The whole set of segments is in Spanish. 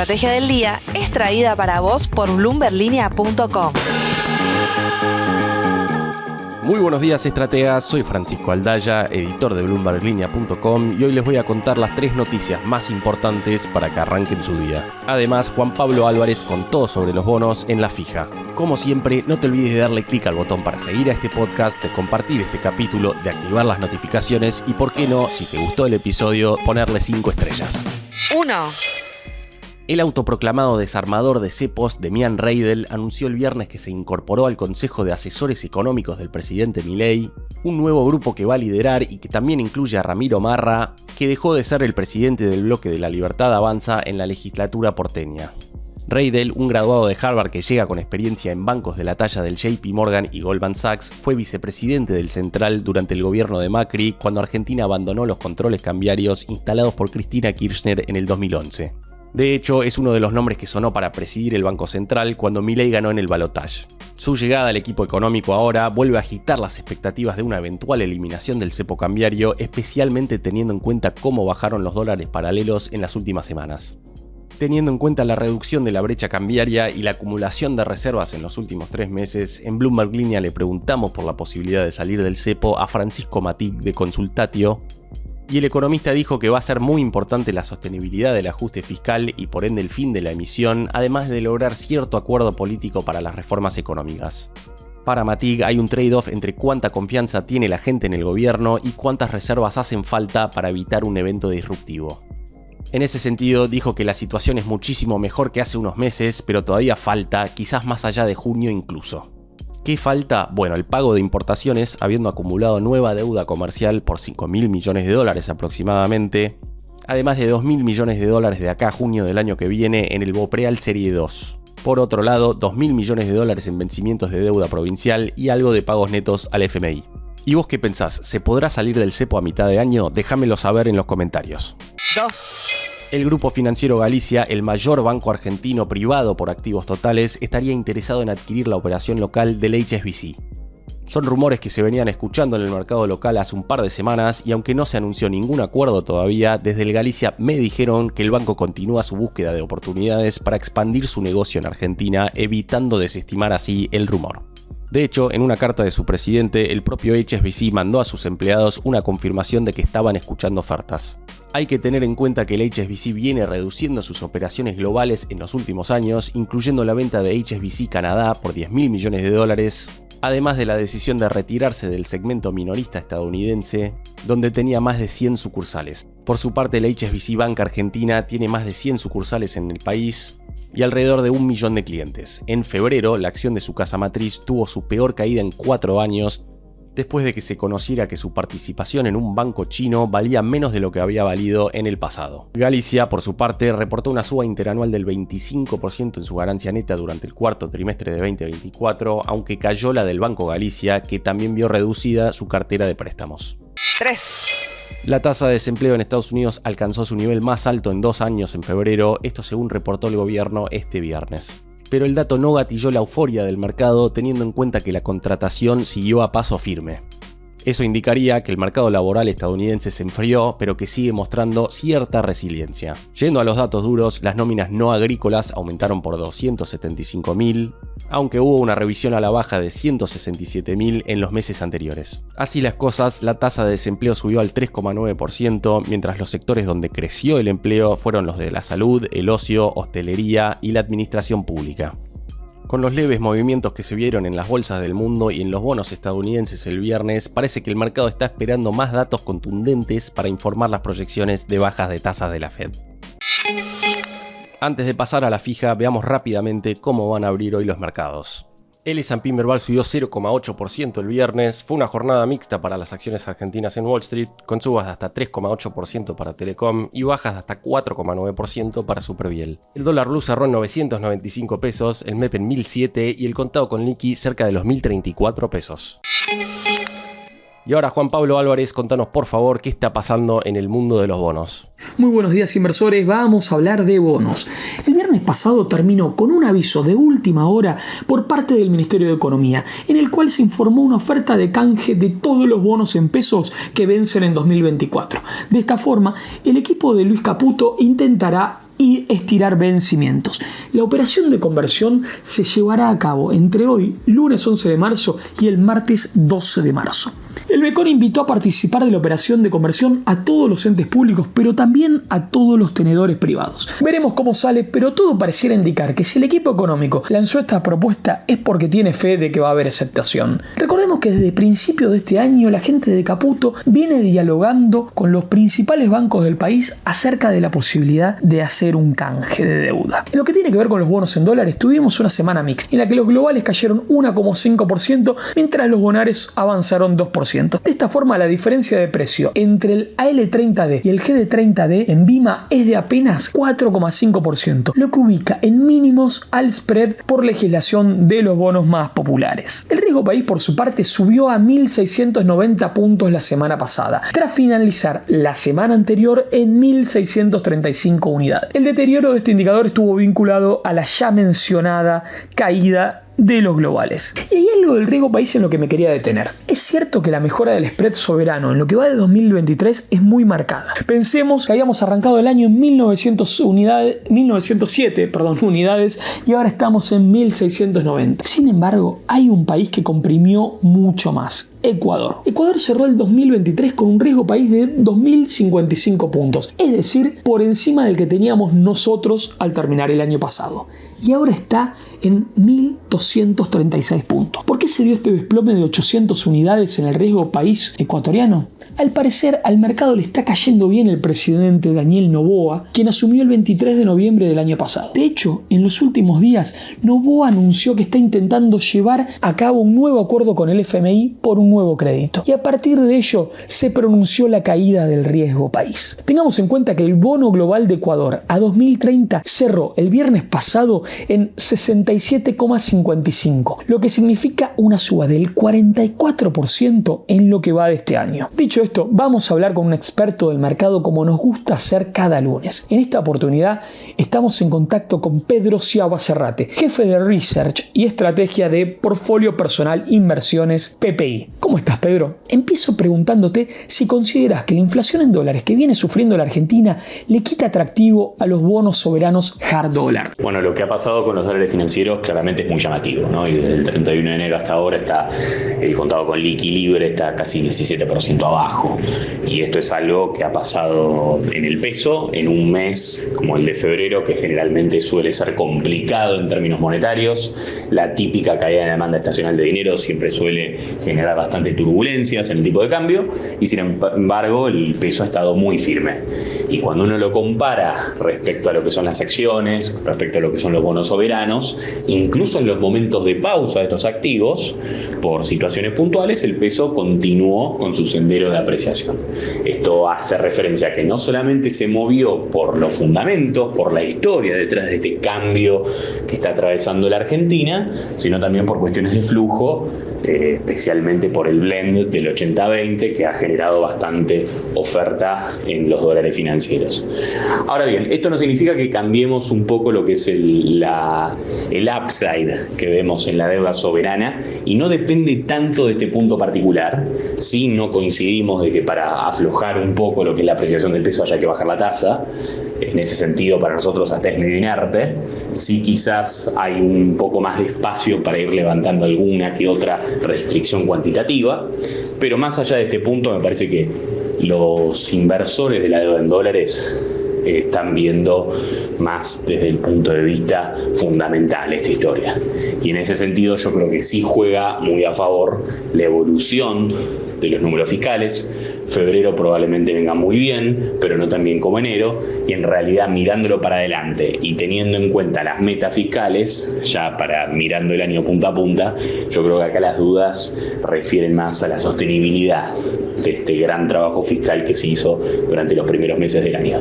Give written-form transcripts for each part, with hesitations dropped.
estrategia del día es traída para vos por bloomberlinia.com. Muy buenos días, estrategas. Soy Francisco Aldaya, editor de bloomberlinia.com, y hoy les voy a contar las 3 noticias más importantes para que arranquen su día. Además, Juan Pablo Álvarez con todo sobre los bonos en La Fija. Como siempre, no te olvides de darle clic al botón para seguir a este podcast, de compartir este capítulo, de activar las notificaciones y, por qué no, si te gustó el episodio, ponerle 5 estrellas. 1. El autoproclamado desarmador de cepos, Demian Reidel, anunció el viernes que se incorporó al Consejo de Asesores Económicos del presidente Milei, un nuevo grupo que va a liderar y que también incluye a Ramiro Marra, que dejó de ser el presidente del bloque de La Libertad Avanza en la legislatura porteña. Reidel, un graduado de Harvard que llega con experiencia en bancos de la talla del JP Morgan y Goldman Sachs, fue vicepresidente del Central durante el gobierno de Macri, cuando Argentina abandonó los controles cambiarios instalados por Cristina Kirchner en el 2011. De hecho, es uno de los nombres que sonó para presidir el Banco Central cuando Milei ganó en el balotaje. Su llegada al equipo económico ahora vuelve a agitar las expectativas de una eventual eliminación del cepo cambiario, especialmente teniendo en cuenta cómo bajaron los dólares paralelos en las últimas semanas. Teniendo en cuenta la reducción de la brecha cambiaria y la acumulación de reservas en los últimos 3 meses, en Bloomberg Línea le preguntamos por la posibilidad de salir del cepo a Francisco Matic de Consultatio, y el economista dijo que va a ser muy importante la sostenibilidad del ajuste fiscal y por ende el fin de la emisión, además de lograr cierto acuerdo político para las reformas económicas. Para Matic hay un trade-off entre cuánta confianza tiene la gente en el gobierno y cuántas reservas hacen falta para evitar un evento disruptivo. En ese sentido, dijo que la situación es muchísimo mejor que hace unos meses, pero todavía falta, quizás más allá de junio incluso. ¿Qué falta? Bueno, el pago de importaciones, habiendo acumulado nueva deuda comercial por $5.000 millones aproximadamente, además de $2.000 millones de acá a junio del año que viene en el Bopreal Serie 2. Por otro lado, $2.000 millones en vencimientos de deuda provincial y algo de pagos netos al FMI. ¿Y vos qué pensás? ¿Se podrá salir del cepo a mitad de año? Déjamelo saber en los comentarios. 2. El Grupo Financiero Galicia, el mayor banco argentino privado por activos totales, estaría interesado en adquirir la operación local del HSBC. Son rumores que se venían escuchando en el mercado local hace un par de semanas y aunque no se anunció ningún acuerdo todavía, desde el Galicia me dijeron que el banco continúa su búsqueda de oportunidades para expandir su negocio en Argentina, evitando desestimar así el rumor. De hecho, en una carta de su presidente, el propio HSBC mandó a sus empleados una confirmación de que estaban escuchando ofertas. Hay que tener en cuenta que el HSBC viene reduciendo sus operaciones globales en los últimos años, incluyendo la venta de HSBC Canadá por $10.000 millones, además de la decisión de retirarse del segmento minorista estadounidense, donde tenía más de 100 sucursales. Por su parte, el HSBC Bank Argentina tiene más de 100 sucursales en el país y alrededor de 1 millón de clientes. En febrero, la acción de su casa matriz tuvo su peor caída en 4 años, después de que se conociera que su participación en un banco chino valía menos de lo que había valido en el pasado. Galicia, por su parte, reportó una suba interanual del 25% en su ganancia neta durante el cuarto trimestre de 2024, aunque cayó la del Banco Galicia, que también vio reducida su cartera de préstamos. 3. La tasa de desempleo en Estados Unidos alcanzó su nivel más alto en 2 años en febrero, esto según reportó el gobierno este viernes. Pero el dato no gatilló la euforia del mercado, teniendo en cuenta que la contratación siguió a paso firme. Eso indicaría que el mercado laboral estadounidense se enfrió, pero que sigue mostrando cierta resiliencia. Yendo a los datos duros, las nóminas no agrícolas aumentaron por 275.000, aunque hubo una revisión a la baja de 167.000 en los meses anteriores. Así las cosas, la tasa de desempleo subió al 3,9%, mientras los sectores donde creció el empleo fueron los de la salud, el ocio, hostelería y la administración pública. Con los leves movimientos que se vieron en las bolsas del mundo y en los bonos estadounidenses el viernes, parece que el mercado está esperando más datos contundentes para informar las proyecciones de bajas de tasas de la Fed. Antes de pasar a la fija, veamos rápidamente cómo van a abrir hoy los mercados. El S&P Merval subió 0,8% el viernes, fue una jornada mixta para las acciones argentinas en Wall Street, con subas de hasta 3,8% para Telecom y bajas de hasta 4,9% para Superviel. El dólar blue cerró en 995 pesos, el MEP en 1007 y el contado con liqui cerca de los 1034 pesos. Y ahora, Juan Pablo Álvarez, contanos por favor qué está pasando en el mundo de los bonos. Muy buenos días, inversores. Vamos a hablar de bonos. El viernes pasado terminó con un aviso de última hora por parte del Ministerio de Economía, en el cual se informó una oferta de canje de todos los bonos en pesos que vencen en 2024. De esta forma, el equipo de Luis Caputo intentará y estirar vencimientos. La operación de conversión se llevará a cabo entre hoy, lunes 11 de marzo, y el martes 12 de marzo. El BECON invitó a participar de la operación de conversión a todos los entes públicos, pero también a todos los tenedores privados. Veremos cómo sale, pero todo pareciera indicar que si el equipo económico lanzó esta propuesta es porque tiene fe de que va a haber aceptación. Recordemos que desde principios de este año la gente de Caputo viene dialogando con los principales bancos del país acerca de la posibilidad de hacer un canje de deuda. En lo que tiene que ver con los bonos en dólares, tuvimos una semana mixta en la que los globales cayeron 1,5%, mientras los bonares avanzaron 2%. De esta forma, la diferencia de precio entre el AL30D y el GD30D en BIMA es de apenas 4,5%, lo que ubica en mínimos al spread por legislación de los bonos más populares. El riesgo país, por su parte, subió a 1.690 puntos la semana pasada, tras finalizar la semana anterior en 1.635 unidades. El deterioro de este indicador estuvo vinculado a la ya mencionada caída de los globales. Y hay algo del riesgo país en lo que me quería detener. Es cierto que la mejora del spread soberano en lo que va de 2023 es muy marcada. Pensemos que habíamos arrancado el año en 1907 unidades y ahora estamos en 1690. Sin embargo, hay un país que comprimió mucho más: Ecuador. Ecuador cerró el 2023 con un riesgo país de 2.055 puntos, es decir, por encima del que teníamos nosotros al terminar el año pasado. Y ahora está en 1.236 puntos. ¿Por qué se dio este desplome de 800 unidades en el riesgo país ecuatoriano? Al parecer, al mercado le está cayendo bien el presidente Daniel Noboa, quien asumió el 23 de noviembre del año pasado. De hecho, en los últimos días, Noboa anunció que está intentando llevar a cabo un nuevo acuerdo con el FMI por un nuevo crédito. Y a partir de ello, se pronunció la caída del riesgo país. Tengamos en cuenta que el bono global de Ecuador a 2030 cerró el viernes pasado en 67,55, lo que significa una suba del 44% en lo que va de este año. Dicho esto, vamos a hablar con un experto del mercado como nos gusta hacer cada lunes. En esta oportunidad estamos en contacto con Pedro Ciaba Serrate, jefe de Research y Estrategia de Portfolio Personal Inversiones PPI. ¿Cómo estás, Pedro? Empiezo preguntándote si consideras que la inflación en dólares que viene sufriendo la Argentina le quita atractivo a los bonos soberanos hard dollar. Bueno, lo que ha pasado con los dólares financieros claramente es muy llamativo, ¿no? Y desde el 31 de enero hasta ahora está el contado con liqui libre está casi 17% abajo. Y esto es algo que ha pasado en el peso en un mes como el de febrero, que generalmente suele ser complicado en términos monetarios. La típica caída de la demanda estacional de dinero siempre suele generar bastantes turbulencias en el tipo de cambio, y sin embargo el peso ha estado muy firme. Y cuando uno lo compara respecto a lo que son las acciones, respecto a lo que son los bonos soberanos, incluso en los momentos de pausa de estos activos, por situaciones puntuales, el peso continuó con su sendero de apreciación. Esto hace referencia a que no solamente se movió por los fundamentos, por la historia detrás de este cambio que está atravesando la Argentina, sino también por cuestiones de flujo, especialmente por el blend del 80-20 que ha generado bastante oferta en los dólares financieros. Ahora bien, esto no significa que cambiemos un poco lo que es el upside que vemos en la deuda soberana, y no depende tanto de este punto particular. Sí, no coincidimos de que para aflojar un poco lo que es la apreciación del peso haya que bajar la tasa. En ese sentido, para nosotros hasta es medio inerte. Sí, quizás hay un poco más de espacio para ir levantando alguna que otra restricción cuantitativa, pero más allá de este punto, me parece que los inversores de la deuda en dólares están viendo más desde el punto de vista fundamental esta historia. Y en ese sentido yo creo que sí juega muy a favor la evolución de los números fiscales. Febrero probablemente venga muy bien, pero no tan bien como enero, y en realidad mirándolo para adelante y teniendo en cuenta las metas fiscales, ya para mirando el año punta a punta, yo creo que acá las dudas refieren más a la sostenibilidad de este gran trabajo fiscal que se hizo durante los primeros meses del año.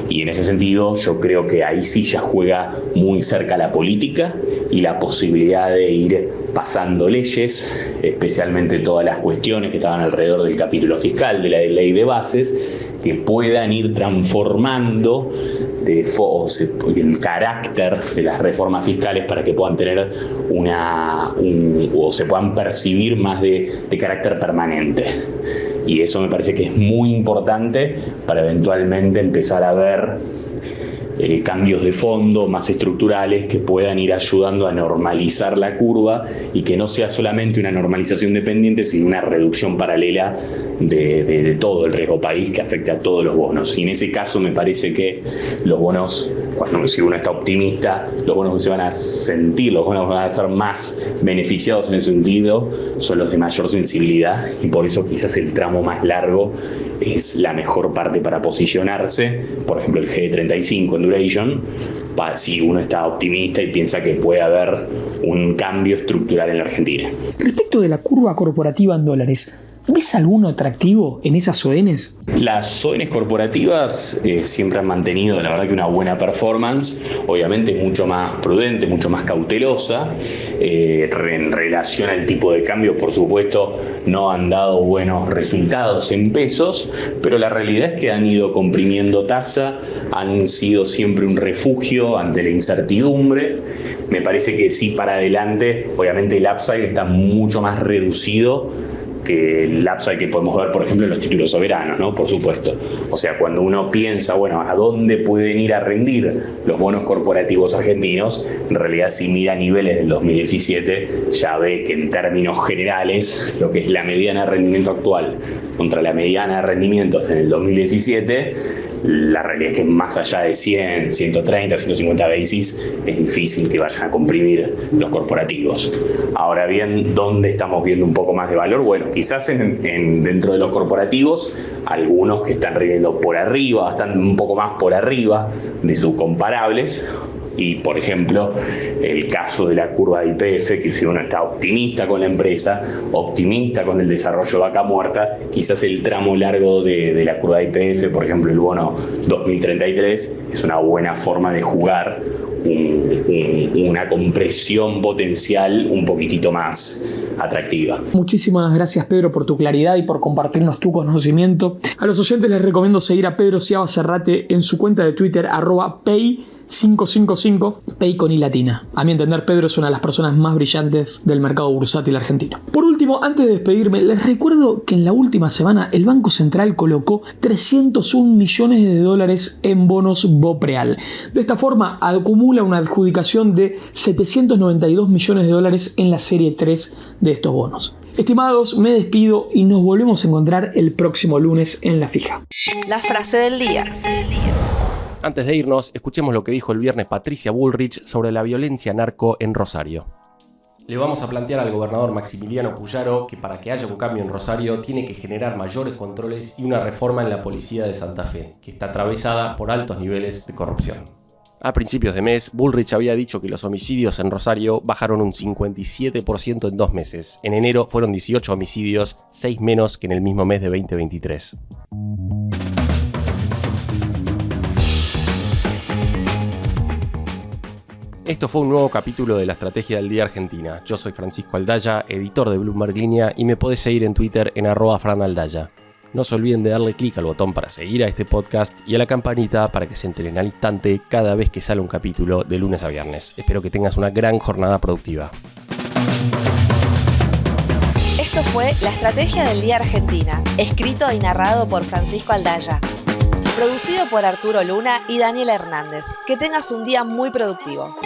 Y en ese sentido yo creo que ahí sí ya juega muy cerca la política y la posibilidad de ir pasando leyes, especialmente todas las cuestiones que estaban alrededor del capítulo fiscal de la ley de bases, que puedan ir transformando el carácter de las reformas fiscales para que puedan tener o se puedan percibir más de carácter permanente. Y eso me parece que es muy importante para eventualmente empezar a ver cambios de fondo más estructurales que puedan ir ayudando a normalizar la curva y que no sea solamente una normalización dependiente, sino una reducción paralela de todo el riesgo país que afecte a todos los bonos. Y en ese caso me parece que los bonos, si uno está optimista, los bonos que se van a sentir, los bonos que van a ser más beneficiados en ese sentido son los de mayor sensibilidad, y por eso quizás el tramo más largo es la mejor parte para posicionarse. Por ejemplo, el G35 en duration, si uno está optimista y piensa que puede haber un cambio estructural en la Argentina. Respecto de la curva corporativa en dólares, ¿ves alguno atractivo en esas ONs? Las ONs corporativas siempre han mantenido, la verdad, que una buena performance, obviamente mucho más prudente, mucho más cautelosa. En relación al tipo de cambio, por supuesto, no han dado buenos resultados en pesos, pero la realidad es que han ido comprimiendo tasa, han sido siempre un refugio ante la incertidumbre. Me parece que sí, para adelante, obviamente el upside está mucho más reducido que el upside que podemos ver, por ejemplo, en los títulos soberanos, ¿no? Por supuesto. O sea, cuando uno piensa, bueno, ¿a dónde pueden ir a rendir los bonos corporativos argentinos? En realidad, si mira niveles del 2017, ya ve que en términos generales, lo que es la mediana de rendimiento actual contra la mediana de rendimientos en el 2017, la realidad es que más allá de 100, 130, 150 basis, es difícil que vayan a comprimir los corporativos. Ahora bien, ¿dónde estamos viendo un poco más de valor? Bueno, quizás dentro de los corporativos, algunos que están rindiendo por arriba, están un poco más por arriba de sus comparables. Y, por ejemplo, el caso de la curva de YPF, que si uno está optimista con la empresa, optimista con el desarrollo de vaca muerta, quizás el tramo largo de la curva de YPF, por ejemplo el bono 2033, es una buena forma de jugar una compresión potencial un poquitito más atractiva. Muchísimas gracias, Pedro, por tu claridad y por compartirnos tu conocimiento. A los oyentes les recomiendo seguir a Pedro Ciaba Cerrate en su cuenta de Twitter @pay555, Pay con I latina. A mi entender, Pedro es una de las personas más brillantes del mercado bursátil argentino. Por último, antes de despedirme, les recuerdo que en la última semana el Banco Central colocó $301 millones en bonos BOPREAL. De esta forma, acumula una adjudicación de $792 millones en la serie 3 de estos bonos. Estimados, me despido y nos volvemos a encontrar el próximo lunes en La Fija. La frase del día. Antes de irnos, escuchemos lo que dijo el viernes Patricia Bullrich sobre la violencia narco en Rosario. Le vamos a plantear al gobernador Maximiliano Puyaro que para que haya un cambio en Rosario tiene que generar mayores controles y una reforma en la policía de Santa Fe, que está atravesada por altos niveles de corrupción. A principios de mes, Bullrich había dicho que los homicidios en Rosario bajaron un 57% en 2 meses. En enero fueron 18 homicidios, 6 menos que en el mismo mes de 2023. Esto fue un nuevo capítulo de la Estrategia del Día Argentina. Yo soy Francisco Aldaya, editor de Bloomberg Línea, y me podés seguir en Twitter en @franaldaya. No se olviden de darle clic al botón para seguir a este podcast y a la campanita para que se enteren al instante cada vez que sale un capítulo de lunes a viernes. Espero que tengas una gran jornada productiva. Esto fue La Estrategia del Día Argentina, escrito y narrado por Francisco Aldaya. Producido por Arturo Luna y Daniela Hernández. Que tengas un día muy productivo.